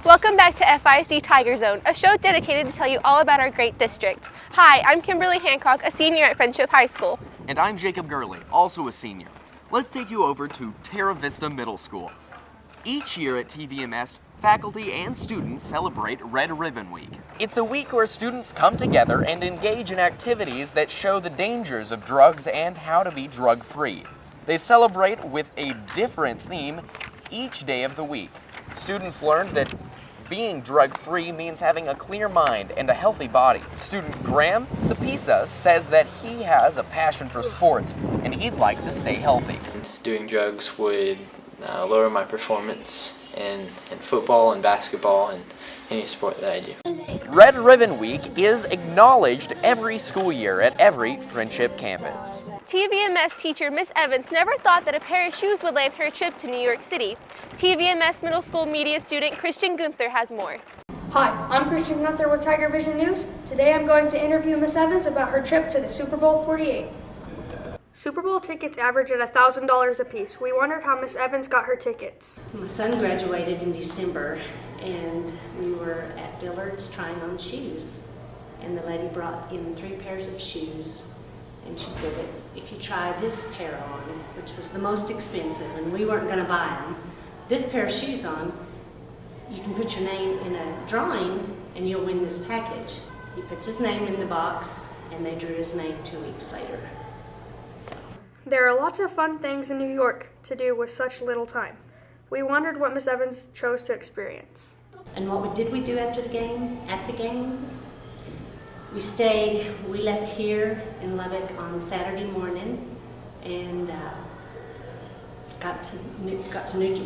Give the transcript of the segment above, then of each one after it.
Welcome back to FISD Tiger Zone, a show dedicated to tell you all about our great district. Hi, I'm Kimberly Hancock, a senior at Friendship High School. And I'm Jacob Gurley, also a senior. Let's take you over to Terra Vista Middle School. Each year at TVMS, faculty and students celebrate Red Ribbon Week. It's a week where students come together and engage in activities that show the dangers of drugs and how to be drug-free. They celebrate with a different theme each day of the week. Students learned that being drug-free means having a clear mind and a healthy body. Student Graham Sapisa says that he has a passion for sports and he'd like to stay healthy. Doing drugs would lower my performance in football and basketball and any sport that I do. Red Ribbon Week is acknowledged every school year at every Friendship campus. TVMS teacher Miss Evans never thought that a pair of shoes would land her trip to New York City. TVMS Middle School media student Christian Gunther has more. Hi, I'm Christian Gunther with Tiger Vision News. Today I'm going to interview Miss Evans about her trip to the Super Bowl 48. Super Bowl tickets average at $1,000 a piece. We wondered how Miss Evans got her tickets. My son graduated in December and we were at Dillard's trying on shoes. And the lady brought in 3 pairs of shoes. And she said that if you try this pair on, which was the most expensive, and we weren't going to buy them, this pair of shoes on, you can put your name in a drawing and you'll win this package. He puts his name in the box and they drew his name 2 weeks later. There are lots of fun things in New York to do with such little time. We wondered what Miss Evans chose to experience. And what did we do after the game? At the game? We left here in Lubbock on Saturday morning and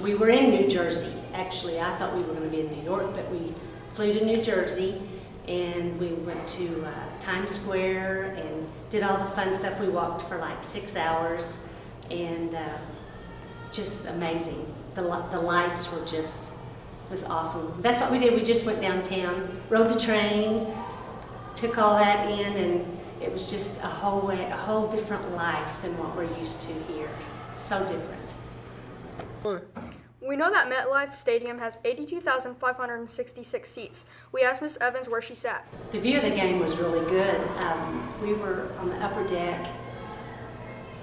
we were in New Jersey. Actually, I thought we were going to be in New York, but we flew to New Jersey and we went to Times Square and did all the fun stuff. We walked for like 6 hours and just amazing. The lights were was awesome. That's what we did. We just went downtown, rode the train, took all that in, and it was just a whole different life than what we're used to here. So different. We know that MetLife Stadium has 82,566 seats. We asked Miss Evans where she sat. The view of the game was really good. We were on the upper deck,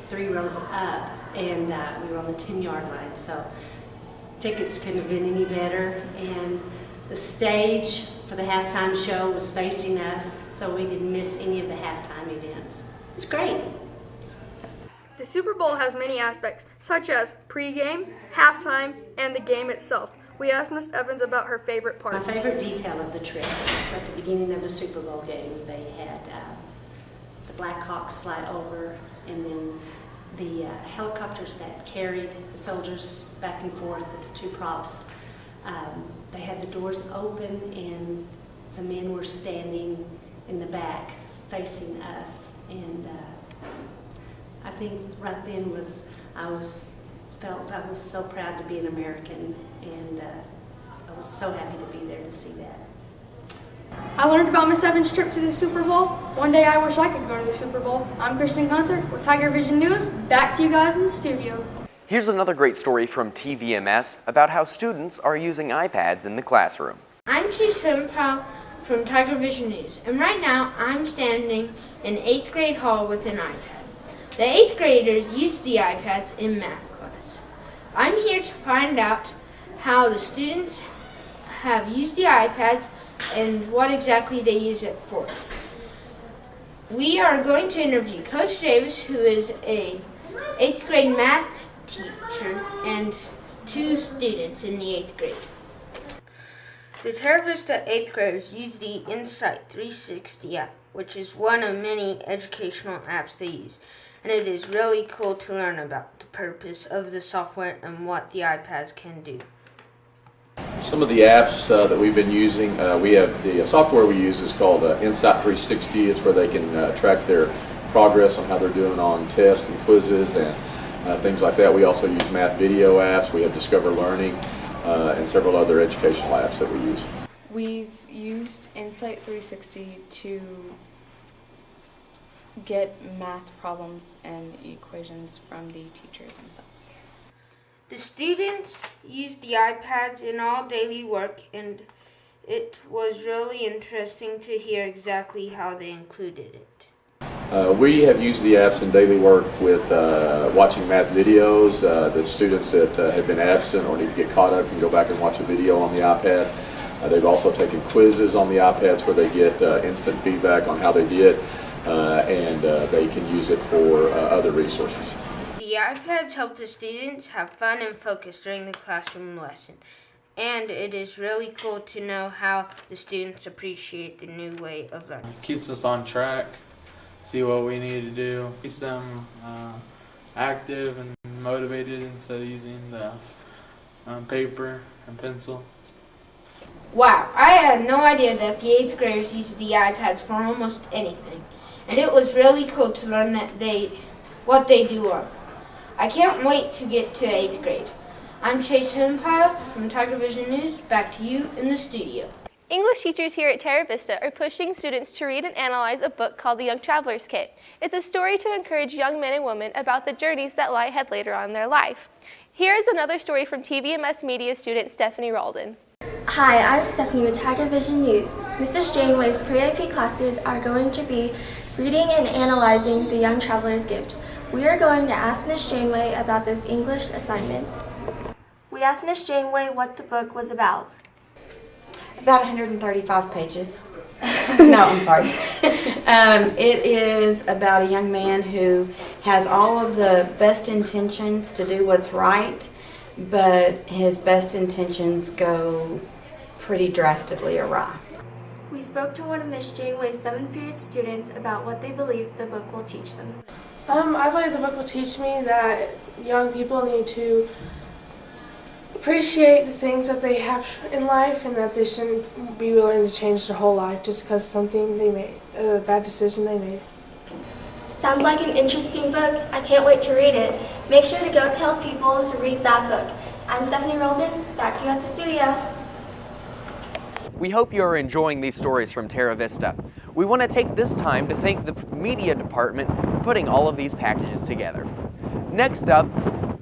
3 rows up, and we were on the 10-yard line, so tickets couldn't have been any better. And the stage for the halftime show was facing us, so we didn't miss any of the halftime events. It's great. The Super Bowl has many aspects, such as pregame, halftime, and the game itself. We asked Miss Evans about her favorite part. My favorite detail of the trip was at the beginning of the Super Bowl game. They had the Blackhawks fly over, and then the helicopters that carried the soldiers back and forth with the 2 props. They had the doors open and the men were standing in the back facing us, and I think right then I was so proud to be an American, and I was so happy to be there to see that. I learned about Miss Evans' trip to the Super Bowl. One day I wish I could go to the Super Bowl. I'm Christian Gunther with Tiger Vision News. Back to you guys in the studio. Here's another great story from TVMS about how students are using iPads in the classroom. I'm Chase Hempel from Tiger Vision News, and right now I'm standing in 8th grade hall with an iPad. The 8th graders use the iPads in math class. I'm here to find out how the students have used the iPads and what exactly they use it for. We are going to interview Coach Davis, who is a 8th grade math teacher, and 2 students in the 8th grade. The Terra Vista 8th graders use the Insight 360 app, which is one of many educational apps they use, and it is really cool to learn about the purpose of the software and what the iPads can do. Some of the apps that we've been using, we have the software we use is called Insight 360. It's where they can track their progress on how they're doing on tests and quizzes and things like that. We also use math video apps. We have Discover Learning and several other educational apps that we use. We've used Insight 360 to get math problems and equations from the teacher themselves. The students used the iPads in all daily work, and it was really interesting to hear exactly how they included it. We have used the apps in daily work with watching math videos. The students that have been absent or need to get caught up can go back and watch a video on the iPad. They've also taken quizzes on the iPads where they get instant feedback on how they did, and they can use it for other resources. The iPads help the students have fun and focus during the classroom lesson. And it is really cool to know how the students appreciate the new way of learning. Keeps us on track, see what we need to do, keeps them active and motivated instead of using the paper and pencil. Wow, I had no idea that the 8th graders use the iPads for almost anything. And it was really cool to learn what they do on. I can't wait to get to 8th grade. I'm Chase Hempile from Tiger Vision News. Back to you in the studio. English teachers here at Terra Vista are pushing students to read and analyze a book called The Young Traveler's Kit. It's a story to encourage young men and women about the journeys that lie ahead later on in their life. Here is another story from TVMS media student Stephanie Ralden. Hi, I'm Stephanie with Tiger Vision News. Mrs. Janeway's pre-AP classes are going to be reading and analyzing The Young Traveler's Gift. We are going to ask Miss Janeway about this English assignment. We asked Miss Janeway what the book was about. About 135 pages. No, I'm sorry. It is about a young man who has all of the best intentions to do what's right, but his best intentions go pretty drastically awry. We spoke to one of Miss Janeway's 7th period students about what they believe the book will teach them. I believe the book will teach me that young people need to appreciate the things that they have in life and that they shouldn't be willing to change their whole life just because something they made, a bad decision they made. Sounds like an interesting book. I can't wait to read it. Make sure to go tell people to read that book. I'm Stephanie Rolden, back to you at the studio. We hope you are enjoying these stories from Terra Vista. We want to take this time to thank the media department for putting all of these packages together. Next up,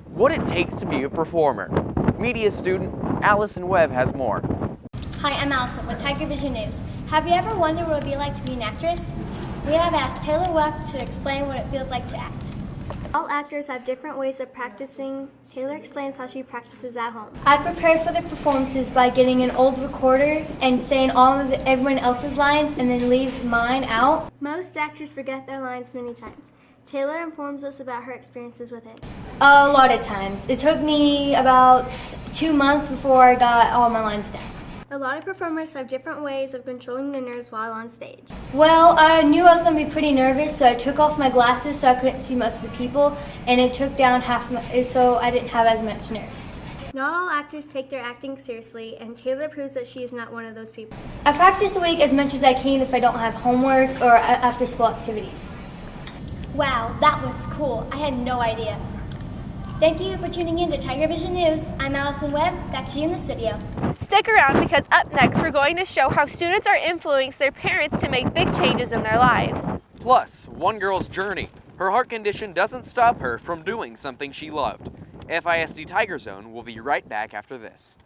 what it takes to be a performer. Media student Allison Webb has more. Hi, I'm Allison with Tiger Vision News. Have you ever wondered what it would be like to be an actress? We have asked Taylor Webb to explain what it feels like to act. All actors have different ways of practicing. Taylor explains how she practices at home. I prepare for the performances by getting an old recorder and saying all of everyone else's lines and then leave mine out. Most actors forget their lines many times. Taylor informs us about her experiences with it. A lot of times. It took me about 2 months before I got all my lines down. A lot of performers have different ways of controlling their nerves while on stage. Well, I knew I was going to be pretty nervous, so I took off my glasses so I couldn't see most of the people, and it took down so I didn't have as much nerves. Not all actors take their acting seriously, and Taylor proves that she is not one of those people. I practice a week as much as I can if I don't have homework or after school activities. Wow, that was cool. I had no idea. Thank you for tuning in to Tiger Vision News. I'm Allison Webb. Back to you in the studio. Stick around because up next we're going to show how students are influencing their parents to make big changes in their lives. Plus, one girl's journey. Her heart condition doesn't stop her from doing something she loved. FISD Tiger Zone will be right back after this.